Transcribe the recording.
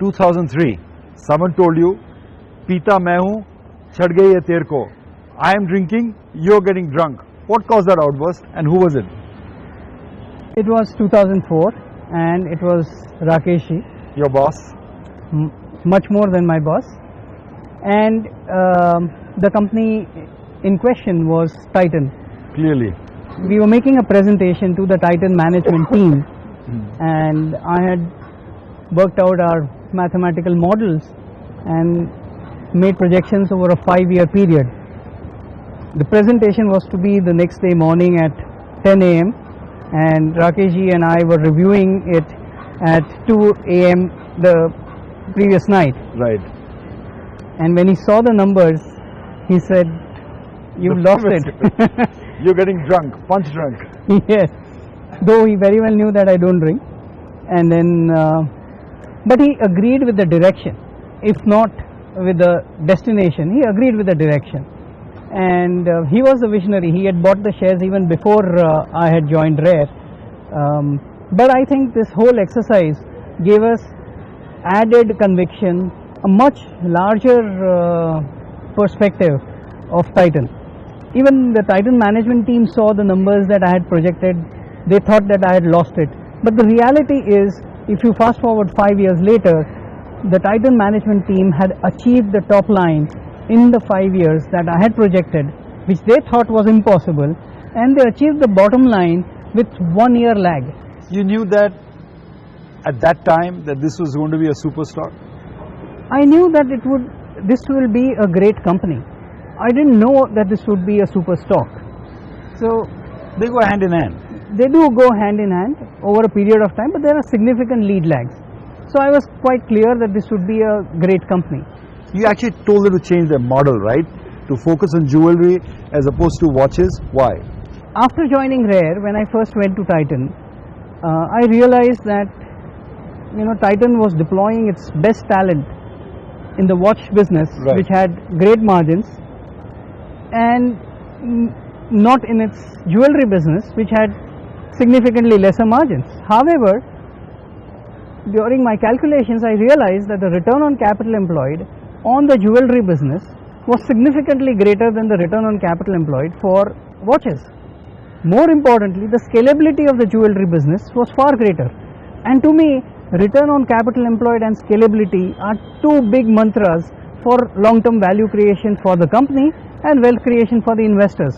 2003, someone told you, Pita main hu, chhad gayi hai tere ko. I am drinking, you're getting drunk. What caused that outburst and who was it? It was 2004 and it was Rakesh, Your boss? much more than my boss. And the company in question was Titan. Clearly. We were making a presentation to the Titan management team and I had worked out our mathematical models and made projections over a 5-year period. The presentation was to be the next day morning at 10 a.m. and Rakesh and I were reviewing it at 2 a.m. the previous night. Right. And when he saw the numbers, he said, "You've lost it." You're getting drunk, punch drunk. Yes, though he very well knew that I don't drink. And then, but he agreed with the direction, if not with the destination. He agreed with the direction. And he was the visionary. He had bought the shares even before I had joined Rare. But I think this whole exercise gave us added conviction, a much larger perspective of Titan. Even the Titan management team saw the numbers that I had projected. They thought that I had lost it. But the reality is, if you fast forward 5 years later, the Titan management team had achieved the top line in the 5 years that I had projected, which they thought was impossible, and they achieved the bottom line with 1 year lag. You knew that at that time that this was going to be a superstar? I knew that this will be a great company. I didn't know that this would be a super stock. So they go hand in hand. They do go hand in hand over a period of time, but there are significant lead lags. So I was quite clear that this would be a great company. You actually told them to change their model, right? To focus on jewelry as opposed to watches. Why? After joining Rare, when I first went to Titan, I realized that Titan was deploying its best talent in the watch business, right, which had great margins, and not in its jewelry business, which had significantly lesser margins. However, during my calculations, I realized that the return on capital employed on the jewelry business was significantly greater than the return on capital employed for watches. More importantly, the scalability of the jewelry business was far greater. And to me, return on capital employed and scalability are two big mantras for long-term value creation for the company and wealth creation for the investors.